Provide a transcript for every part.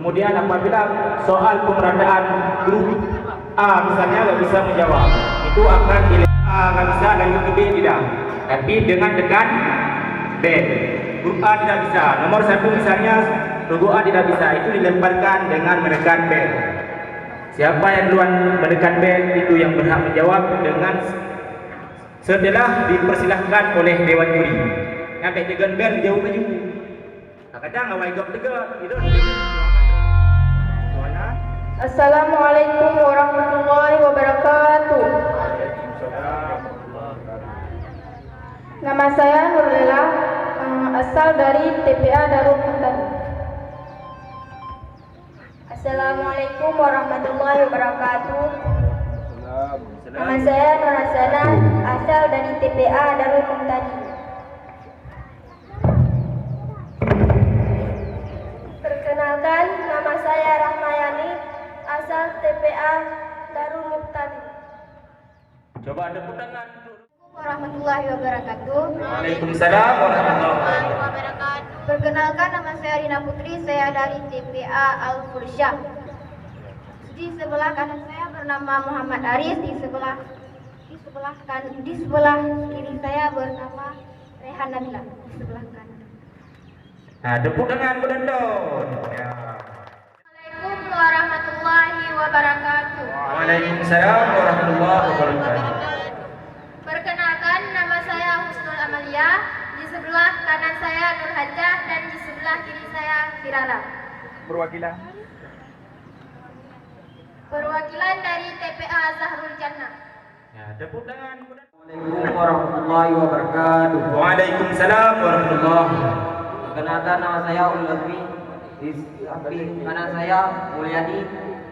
Kemudian apabila soal pemerataan grup A misalnya nggak bisa menjawab, itu akan nggak bisa dan grup B tidak. Tapi dengan tekan B, grup A tidak bisa. Nomor 1 misalnya logo A tidak bisa, itu dilemparkan dengan menekan B. Siapa yang duluan menekan B itu yang berhak menjawab dengan setelah dipersilahkan oleh Dewan Juri. Sampai tekan B jauh maju. Kadang awal gap tegak itu. Assalamualaikum warahmatullahi wabarakatuh. Nama saya Nurlela, asal dari TPA Darul Muhtadi. Assalamualaikum warahmatullahi wabarakatuh. Nama saya Nur Hasanah, asal dari TPA Darul Muhtadi. Perkenalkan, nama saya Rahmayani, asal TPA Darul Muhtadi. Coba ada tangan. Warahmatullahi wabarakatuh. Waalaikumsalam warahmatullahi wabarakatuh. Perkenalkan, nama saya Rina Putri, saya dari TPA Al Fursyah. Di sebelah kanan saya bernama Muhammad Aris, di sebelah kiri saya bernama Rehan Nabila, di sebelah kanan. Nah, tepuk tangan penonton. Ya. Assalamualaikum warahmatullahi wabarakatuh. Waalaikumsalam warahmatullahi wabarakatuh. Perkenalkan, nama saya Husnul Amalia, di sebelah kanan saya Nur Hajah dan di sebelah kiri saya Firara. Perwakilan dari TPA Zahrul Jannah. Ya, tepuk tangan penonton. Assalamualaikum warahmatullahi wabarakatuh. Waalaikumsalam warahmatullahi wabarakatuh. Perkenalkan, nama saya Ulul Azmi, di samping kanan saya Mulyadi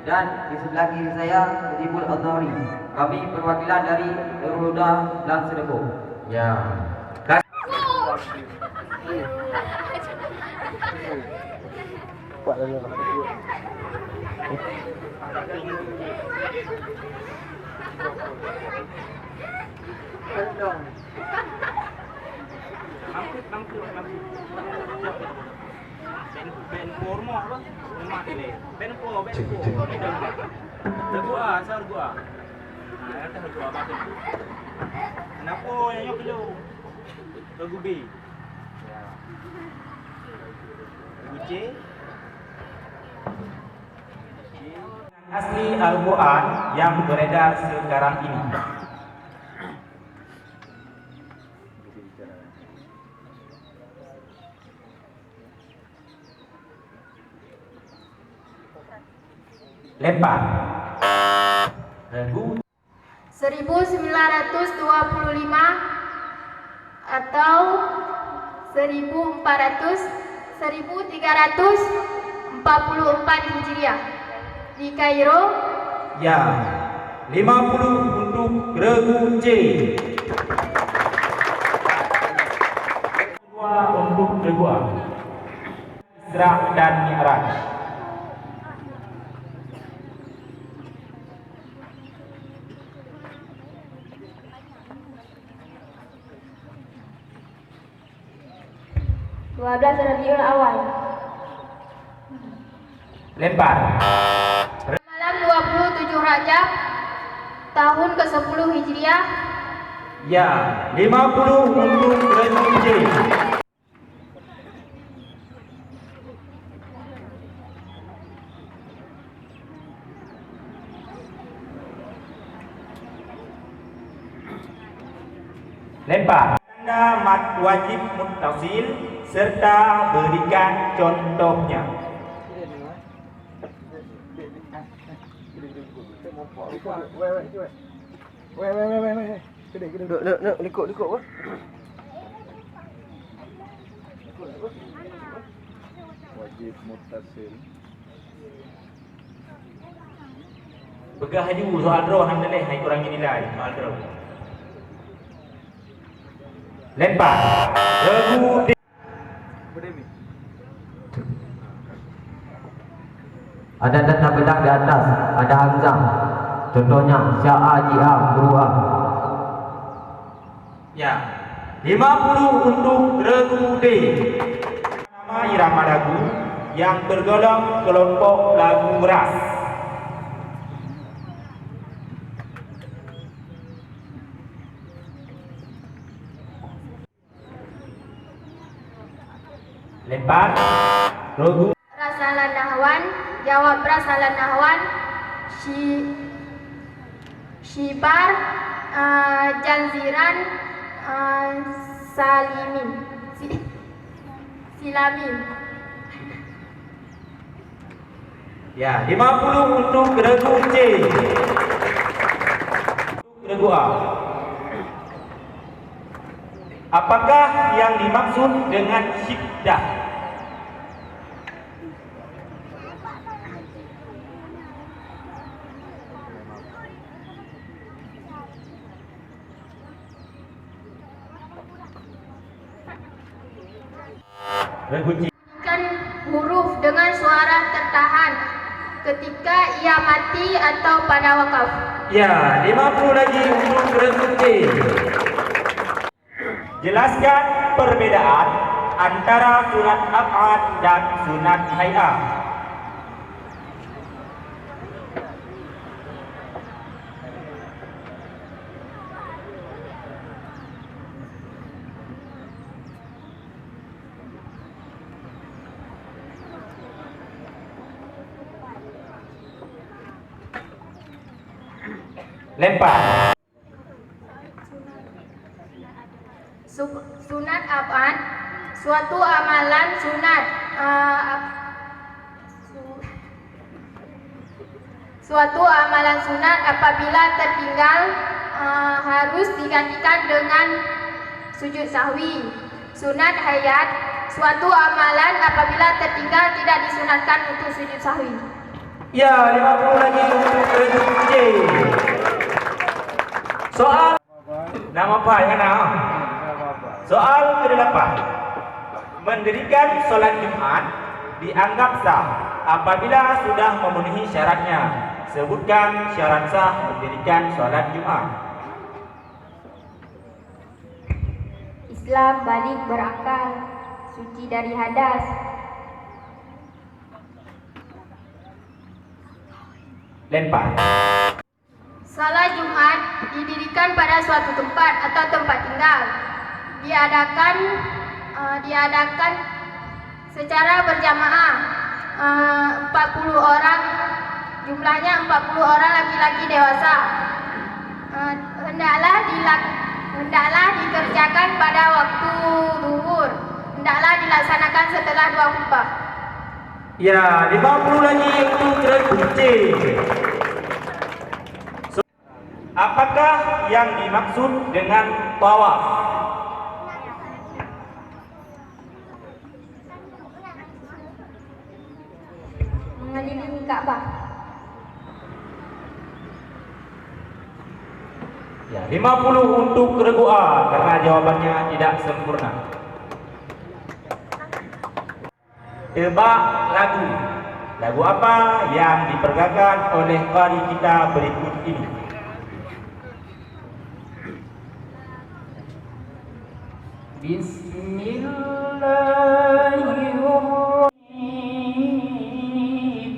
dan di sebelah kiri saya Hizbul Azhari. Kami perwakilan dari Darul Huda dan Sedeko. Ya. Kenapa yang nyok dulu? Lagu B. Lagu C. Asli Al-Quran yang beredar sekarang ini. Lempar. Lagu 1925 atau 1344 Hijriah di Kairo. ya. 50 untuk regu C. 2 untuk regu A. Isra dan Mi'raj. Rabiul Awal. Lempar. Malam 27 Rajab tahun ke-10 Hijriah. Ya, 50 untuk regu C. Lempar. Tanda mat wajib muttasil serta berikan contohnya. Likut apa? Wajib muttasil. Begah haju soal draw alhamdulillah hai kurangi nilai soal draw. Lempar. Regu D. Ada tanda bedak di atas, ada hamzah. Contohnya sya'a, ji'a, buru'a. Ya. 50 untuk regu D. Nama irama lagu yang tergolong kelompok lagu ras. Lempar. Regu. Rasalan nahwan, jawab rasalan nahwan. Syibar, janziran, salimin, silamin. Ya, 50 untuk regu C. Untuk regu A. Apakah yang dimaksud dengan syiddah? Regu C. Kan huruf dengan suara tertahan ketika ia mati atau pada wakaf. Ya, 50 lagi untuk regu C. Jelaskan perbedaan antara sunat af'al dan sunat hay'ah. Lempar. Sunat af'al, suatu amalan sunat. Suatu amalan sunat apabila tertinggal harus digantikan dengan sujud sahwi. Sunat hayat, suatu amalan apabila tertinggal tidak disunatkan untuk sujud sahwi. Ya, 50 lagi untuk regu C. Soal nama apa ya nak? Soal ke-8. Mendirikan solat Jumat dianggap sah apabila sudah memenuhi syaratnya. Sebutkan syarat sah mendirikan solat Jumat. Islam, balik berakal, suci dari hadas. Lempar. Salat Jumat didirikan pada suatu tempat atau tempat tinggal. Diadakan secara berjamaah. 40 orang, jumlahnya 40 orang laki-laki dewasa. Hendaklah dikerjakan pada waktu zuhur. Hendaklah dilaksanakan setelah 2 khutbah. Ya, 50 lagi untuk regu C. Apakah yang dimaksud dengan tawaf? Mengelilingi Ka'bah. Ya, 50 untuk regu A karena jawabannya tidak sempurna. Tebak lagu. Lagu apa yang diperagakan oleh qari kita berikut ini? Bismillahirrahmanirrahim.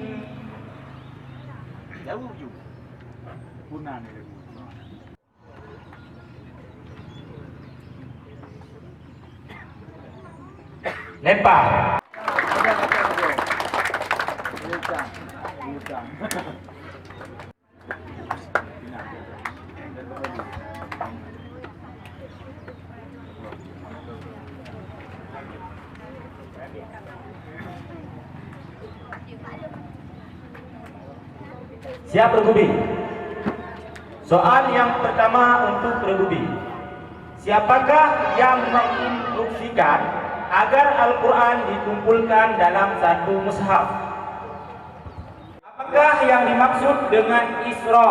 Lagu juga. Punah ni lagu. Lempar. Hutang. Hutang. Siap regu B. Soal yang pertama untuk regu B. Siapakah yang menginstruksikan agar Al-Quran dikumpulkan dalam satu mushaf? Apakah yang dimaksud dengan Isra?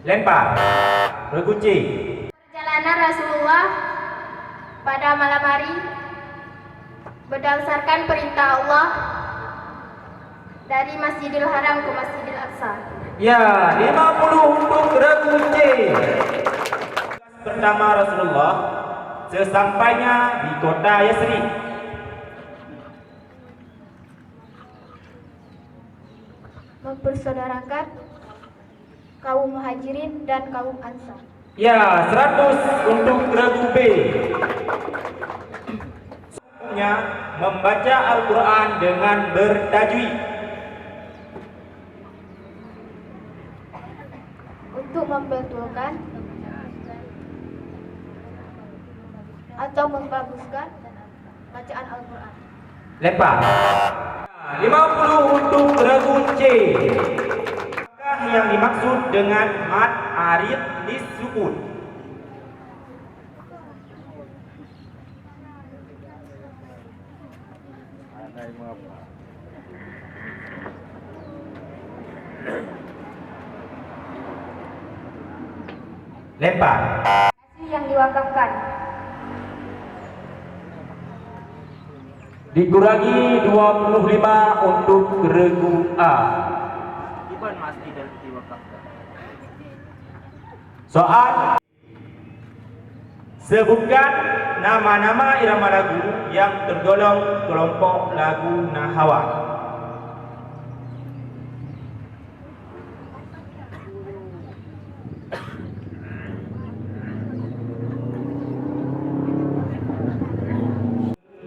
Lempar. Regu C. Perjalanan Rasulullah pada malam hari berdasarkan perintah Allah dari Masjidil Haram ke Masjidil Aqsa. Ya, 50 untuk regu C. Pertama Rasulullah sesampainya di kota Yasrib. Mempersaudarakan kaum Muhajirin dan kaum Ansar. Ya, 100 untuk regu B. Membaca Al-Quran dengan bertajwid. Untuk membetulkan atau membaguskan bacaan Al-Quran. Lepas 50 untuk regu C. Apakah yang dimaksud dengan mad arid disukun? Ada yang apa? Lempar. Yang diwakafkan. Dikurangi 25 untuk regu A. Iban masjid dan diwakafkan. Soal. Sebutkan nama-nama irama lagu yang tergolong kelompok lagu nahawat.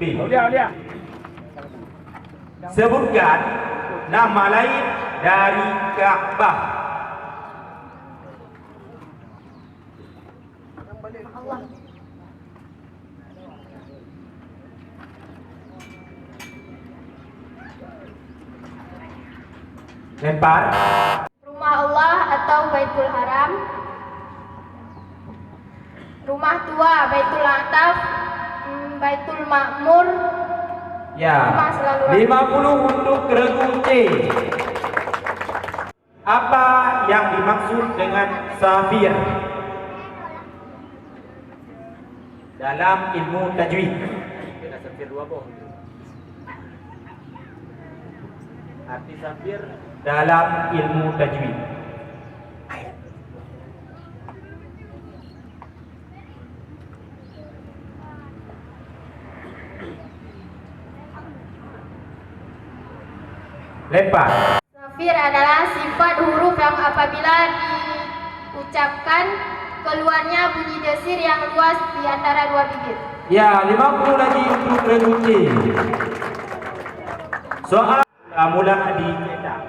B. Dia. Sebutkan nama lain dari Ka'bah. Allah. Lempar. Rumah Allah atau Baitul Haram. Rumah tua Baitul Ataf, Baitul Makmur. Ya. Rumah selalu 50 untuk regu C. Apa yang dimaksud dengan safir dalam ilmu tajwid? Safir dua boh. Arti safir dalam ilmu tajwid. Lempar. Safir adalah sifat huruf yang apabila diucapkan keluarnya bunyi desir yang luas di antara dua bibir. Ya, 50 lagi untuk regu C. Soal mula dicetak.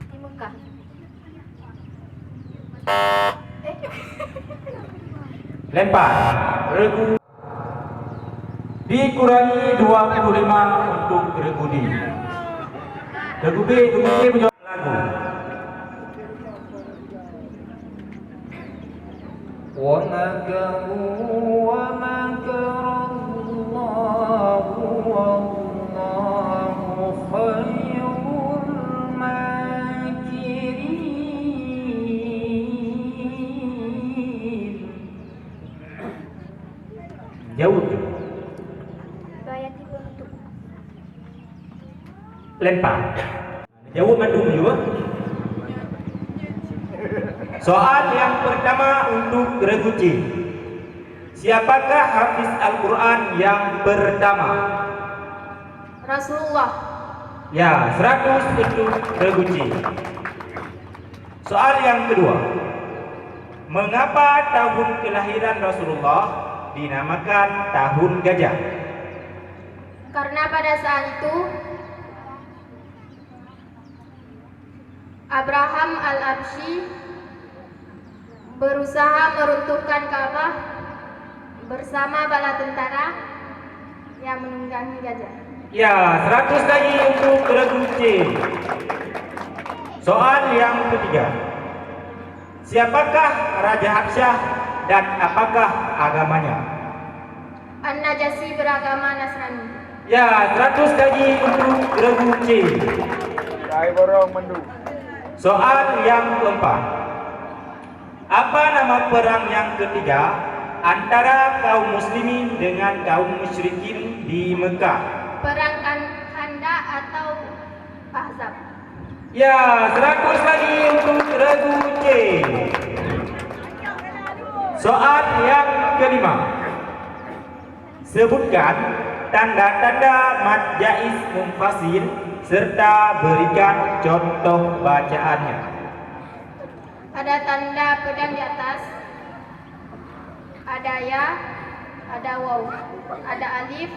Di Mekah. Lempar. Regu dikurangi 25 untuk regu D. Regu B menjawab lagu. وَمَكَرُوا وَمَكَرَ اللَّهُ وَاللَّهُ خَيْرُ الْمَاكِرِينَ. Jauh. Bayat dibentuk. Lempar. Jauh mandung juga. Soal yang pertama untuk regu C. Siapakah hafiz Al-Quran yang pertama? Rasulullah. Ya, 100 untuk regu C. Soal yang kedua. Mengapa tahun kelahiran Rasulullah dinamakan tahun gajah? Karena pada saat itu Abraham al-Absyi berusaha meruntuhkan Ka'bah bersama bala tentara yang menunggangi gajah. Ya, 100 lagi untuk regu C. Soal yang ketiga. Siapakah Raja Habsyah dan apakah agamanya? An-Najasyi beragama Nasrani. Ya, 100 lagi untuk regu C. Saya borong mendu. Soal yang keempat. Apa nama perang yang ketiga antara kaum muslimin dengan kaum musyrikin di Mekah? Perang Khandaq atau Ahzab? Ya, 100 lagi untuk regu C. Soal yang kelima. Sebutkan tanda-tanda mad jaiz munfasil serta berikan contoh bacaannya. Ada tanda pedang di atas, ada ya, ada waw, ada alif,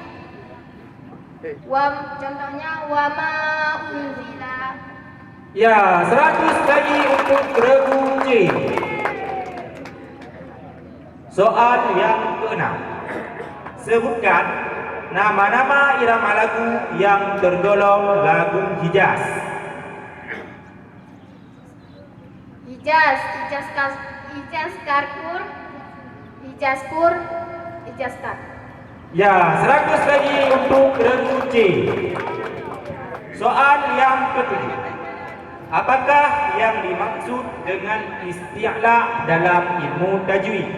contohnya wa ma unzila. Ya, 100 lagi untuk regu C. Soal yang keenam. Sebutkan nama-nama irama lagu yang tergolong lagu Hijaz. Hijaz, Hijaz Karkur, Hijaz Kur, Hijaz Kar. Ya, 100 lagi untuk regu C. Soal yang ketujuh. Apakah yang dimaksud dengan isti'la dalam ilmu tajwid?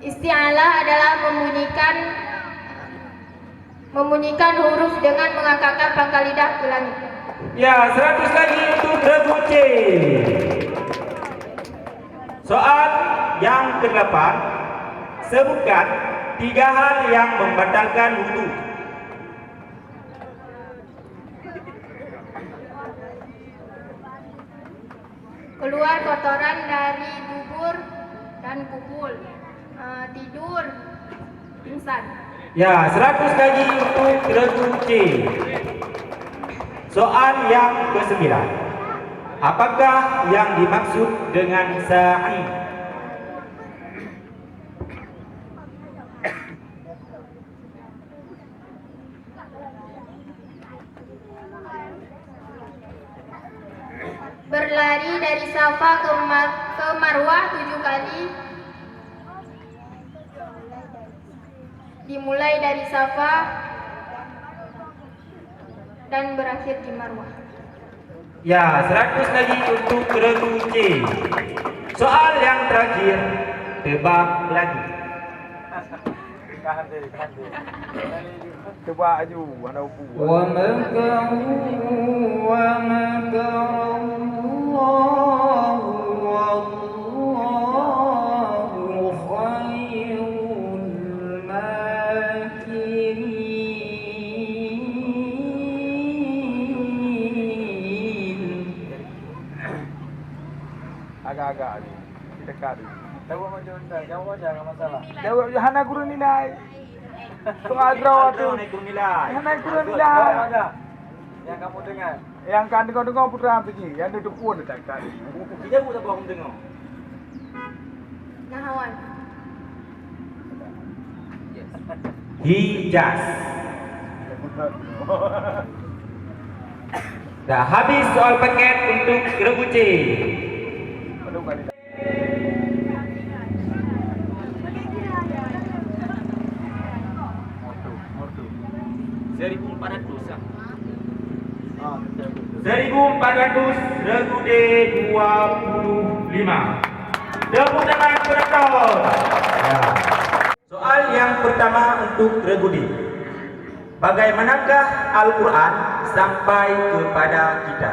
Isti'alah adalah membunyikan huruf dengan mengangkatkan pangkal lidah ke langit. Ya, 100 lagi untuk regu C. Soal yang ke-8. Sebutkan 3 hal yang membatalkan wudu. Keluar kotoran dari dubur dan kubul, tidur, pingsan. Ya, 100 lagi untuk regu C. Soal yang ke-9. Apakah yang dimaksud dengan sa'i? Berlari dari Safa ke Marwah 7 kali. Dimulai dari Safa dan berakhir di Marwah. Ya, 100 lagi untuk regu C. Soal yang terakhir, tebak lagu. Coba aju, mana upu. Agak-agak ni, dekat ni. Jawab macam mana? Jawab macam mana masalah? Jawab Hana guru nilai. Soal draw tu. Hana guru nilai. Yang kamu dengar. Yang kan dengar putra pergi. Yang duduk pun tak kali. Kita buat apa kamu dengar? Nahawan. Hijaz. Dah habis soal paket untuk regu C. Belum kali. Seribu 1400 regu D 25. Tepuk tangan penonton. Ya. Soal yang pertama untuk regu D. Bagaimanakah Al-Quran sampai kepada kita?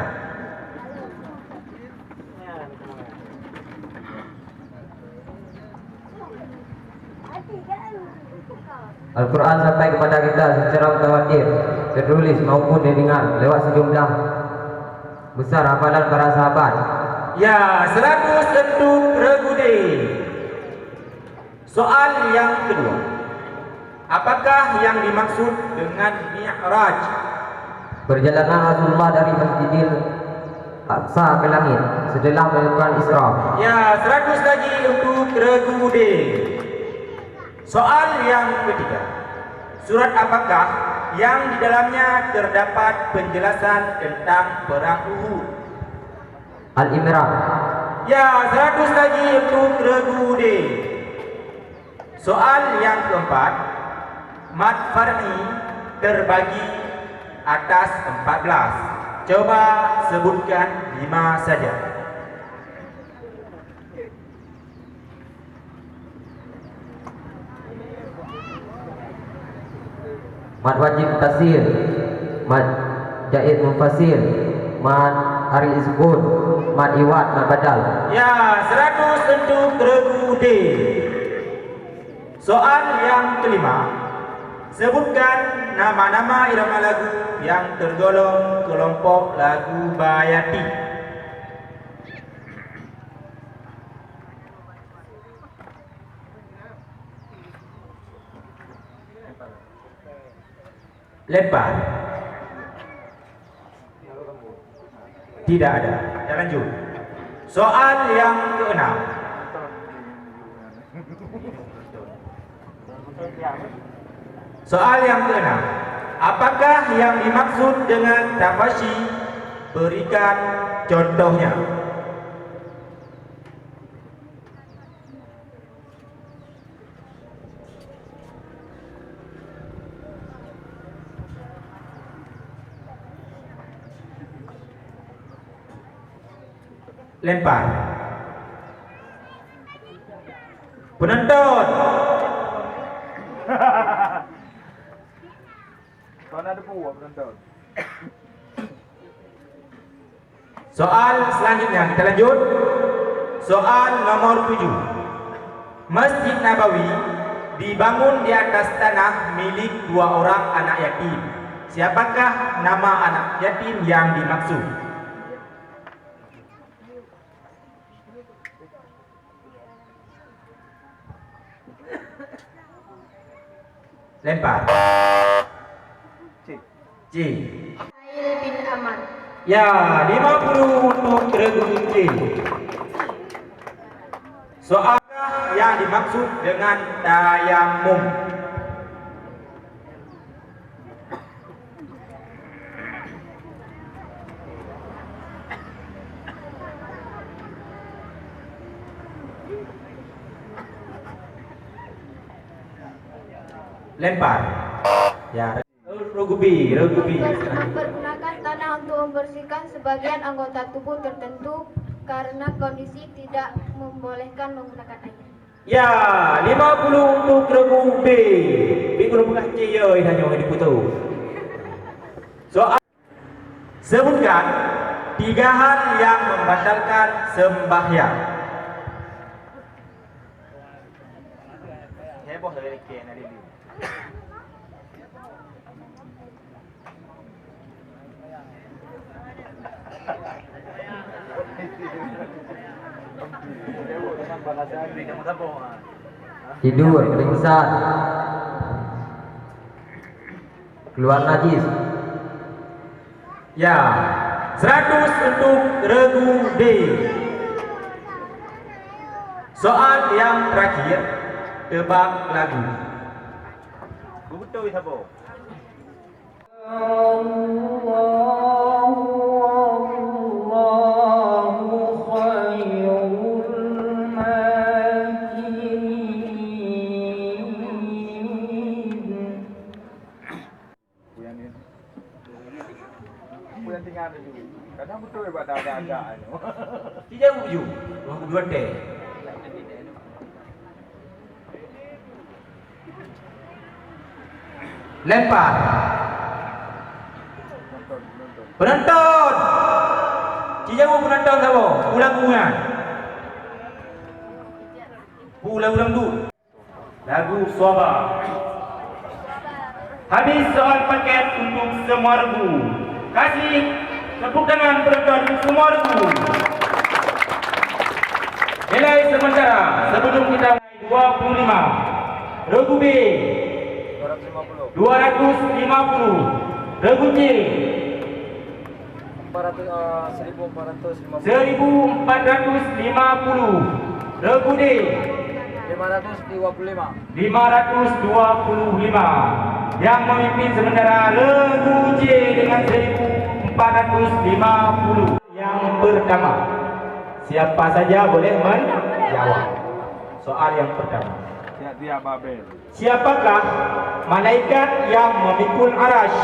Al-Quran sampai kepada kita secara mutawatir, tertulis maupun didengar lewat sejumlah besar hafalan para sahabat. Ya, 100 untuk regu D. Soal yang kedua. Apakah yang dimaksud dengan Mi'raj? Perjalanan Rasulullah dari Masjidil Aqsa ke langit setelah melakukan Isra. Ya, 100 lagi untuk regu D. Soal yang ketiga. Surat apakah yang di dalamnya terdapat penjelasan tentang perang Uhud? Al-Imran. Ya, 100 lagi untuk regu D. Soal yang keempat. Mad far'i terbagi atas 14. Coba sebutkan 5 saja. Mad wajib tasir, mad jaid munfasir, mad ari isbun, mad iwat, mad badal. Ya, 100 untuk regu D. Soal yang kelima. Sebutkan nama-nama irama lagu yang tergolong kelompok lagu bayati. Lempar. Tidak ada. Kita lanjut. Soal yang keenam. Soal yang keenam. Apakah yang dimaksud dengan tafasyi? Berikan contohnya. Lempar. Penonton. Kau ada buah penonton. Soal selanjutnya kita lanjut. Soal nomor 7. Masjid Nabawi dibangun di atas tanah milik 2 orang anak yatim. Siapakah nama anak yatim yang dimaksud? Lempar. C. Hail bin Amar. Ya, 50 untuk regu C. Soalkah yang dimaksud dengan tayamum? Lempar. Ya, regu B. Mempergunakan tanah untuk membersihkan sebagian anggota tubuh tertentu karena kondisi tidak membolehkan menggunakan air. Ya, 50 untuk regu B. B kurang bukan C ya, ini hanya orang diputu. Soal. Sebutkan 3 hal yang membatalkan sembahyang. Heboh dari Ken hari ini. Tidur, pingsan, keluar najis. Ya, 100 untuk regu D. Soal yang terakhir, tebak lagu. Betul siapa? Kadang betul buat ada-ada ni. Tidak uju, lagu 2 teh. Lempar. Penonton. Cijamu penonton siapa? Ulang-ulang. Ulang-ulang dulu. Lagu Swaba. Habis soal paket untuk semua regu. Kasih tepuk tangan penonton untuk semua regu. Nilai sementara sebelum kita naik 25. Regu B 250. Regu C 1450. Regu D 525. Yang memimpin sementara regu C dengan 1450. Yang pertama, siapa saja boleh menjawab. Soal yang pertama. Dia Babel. Siapakah malaikat yang memikul arash?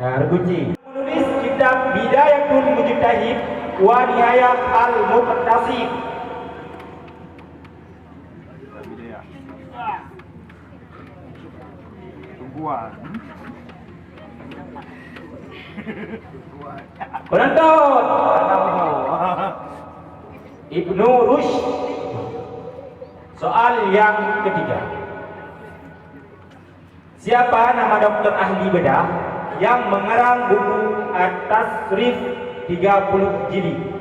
Regu C. Menulis kitab Bidayatul Mujtahid wa Nihayah Al-Muqtasid. Kuat. Penonton, Anak Ibnu Rushd. Soal yang ketiga. Siapa nama doktor ahli bedah yang mengarang buku At-Tasrif 30 jilid?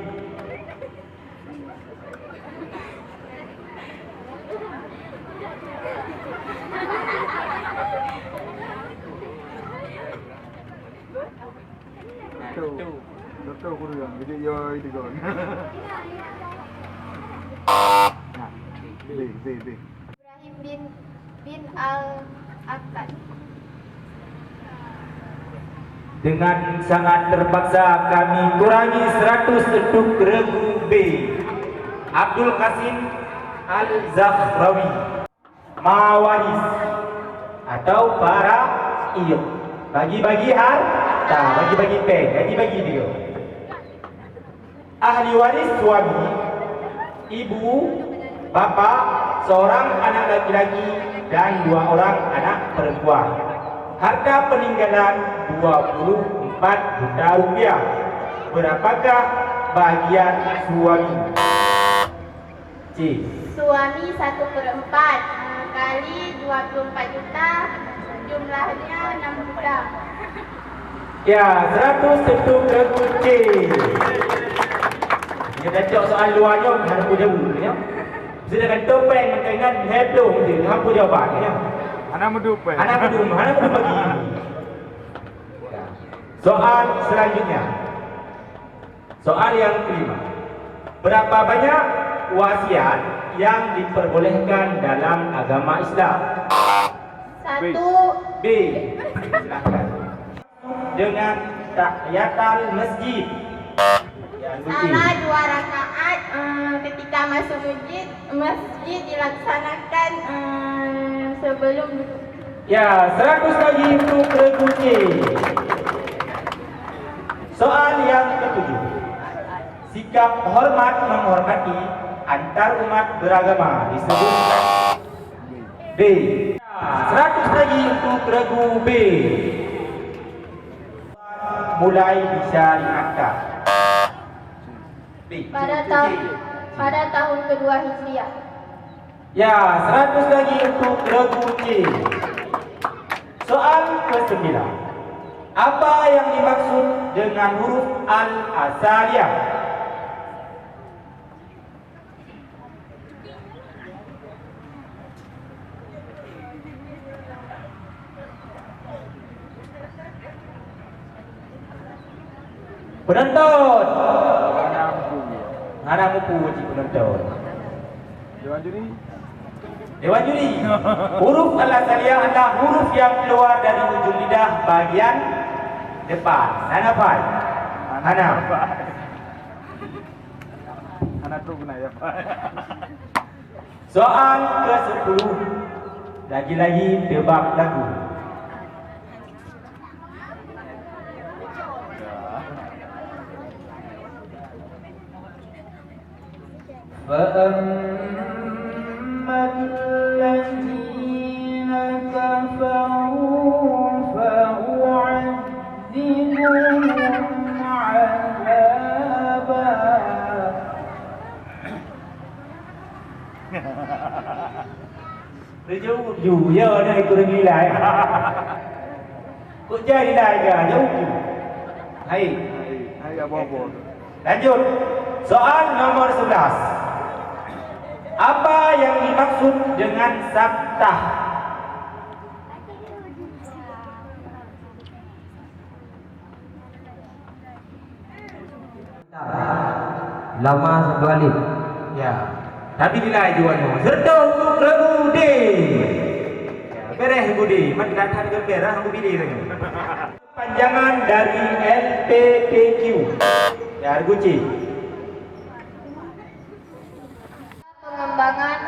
Doktor kurang. Jadi yo itu kan. Nah, B. Ibrahim bin Al-Akkad. Dengan sangat terpaksa kami kurangi 100 untuk regu B. Abdul Qasim Al-Zahrawi, Mawaris atau para iyuk. Bagi-bagi harta, bagi-bagi peng, bagi-bagi dia. Ahli waris suami, ibu, bapa, seorang anak laki-laki dan 2 orang anak perempuan. Harta peninggalan 24 juta rupiah. Berapakah bagian suami? C. Suami 1/4 kali 24 juta, jumlahnya 6 juta. Ya, 100 untuk regu C. Dia kacau soal luarnya hampa jauh ya. Sedangkan topeng dengan heblong je hampa jawapan ya. Anak mendupai. Anak bagi. Ya. Soal selanjutnya. Soal yang kelima. Berapa banyak wasiat yang diperbolehkan dalam agama Islam? 1. B. Silakan. Dengan tahiyatul masjid. Yang Salah 2 rakaat ketika masuk masjid dilaksanakan sebelum duduk. Ya, 100 lagi untuk regu C. Soal yang ketujuh. Sikap hormat menghormati antar umat beragama disebut B. Ya, 100 lagi untuk regu B. Mulai bisa diangkat. B. Pada tahun kedua Hijriah. Ya, 100 lagi untuk regu C. Soal ke-9. Apa yang dimaksud dengan huruf Al-Asaliyah? Penonton. Ngarang mupu cik penonton. Dewan juri. Dewan juri. Huruf Al-Asaliyah adalah huruf yang keluar dari ujung lidah bagian depan. Nana Fai. Nana. Anak tu guna ya Pak. Soal ke-10. Lagi-lagi tebak lagu. فأما الذين كفروا فأعذبهم عذابا Dù giờ này cô đừng đi lại. Cô chơi đi lại kìa, dấu dù. Hay. Hay ya bobo. Lanjut. Soal nomor 11. Apa yang dimaksud dengan sabtah? Lama 1 alif. Ya. Tapi nilai jualnya. Serta untuk regu D. Ya, beres regu D. Mat datang ke beres aku pilih lagi. Panjangan dari LPPQ. Ya, regu C. Pengembangan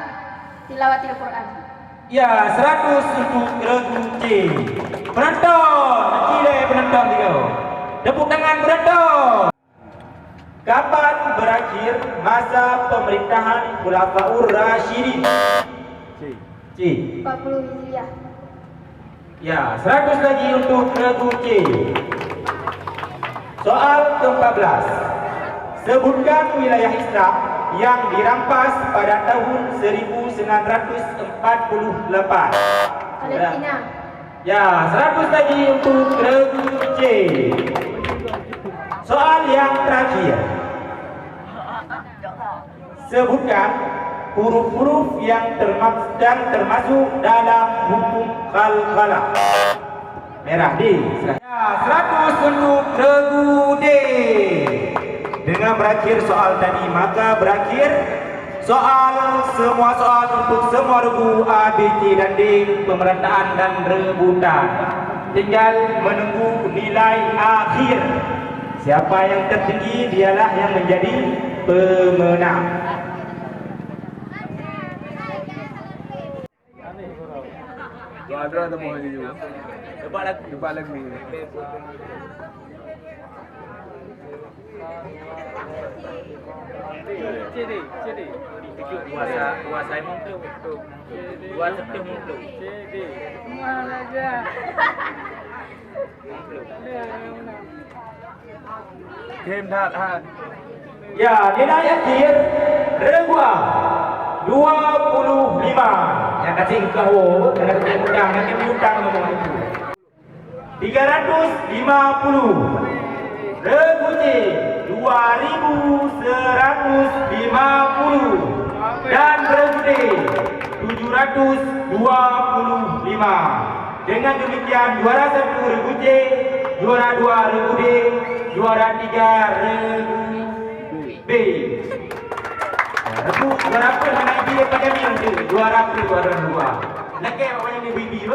tilawatil Quran. Ya, 100 untuk regu C. Penonton, cile penonton tiga. Tepuk tangan penonton. Kapan berakhir masa pemerintahan Khulafaur Rasyidin? C. C. 40 Hijriah. Ya, 100 lagi untuk regu C. Soal ke-14. Sebutkan wilayah Islam yang dirampas pada tahun 1948. Palestina. Ya, 100 lagi untuk regu C. Soal yang terakhir. Sebutkan huruf-huruf yang termasuk dalam hukum khalqalah. Merah D. Ya, 100 untuk regu D. Dengan berakhir soal tadi, maka berakhir semua soal untuk semua regu A, B, C dan D, pemerataan dan rebutan. Tinggal menunggu nilai akhir. Siapa yang tertinggi dialah yang menjadi pemenang. Ada ada mau juga. Debat lagi. CD. Dua saya mungkin. Dua setengah mungkin. CD. Mana aja. Game dah. Ya, nilai akhir regu A 25. Yang kasih kau kena utang, nanti utang ngomong itu. 350. Regu C 2150 dan regu D 725. Dengan demikian juara 1 regu C, juara 2 regu D, juara 3 regu B. Regu juara apa menaiki daripada yang D? Juara apa juara 2? Nak apa yang bibi tu?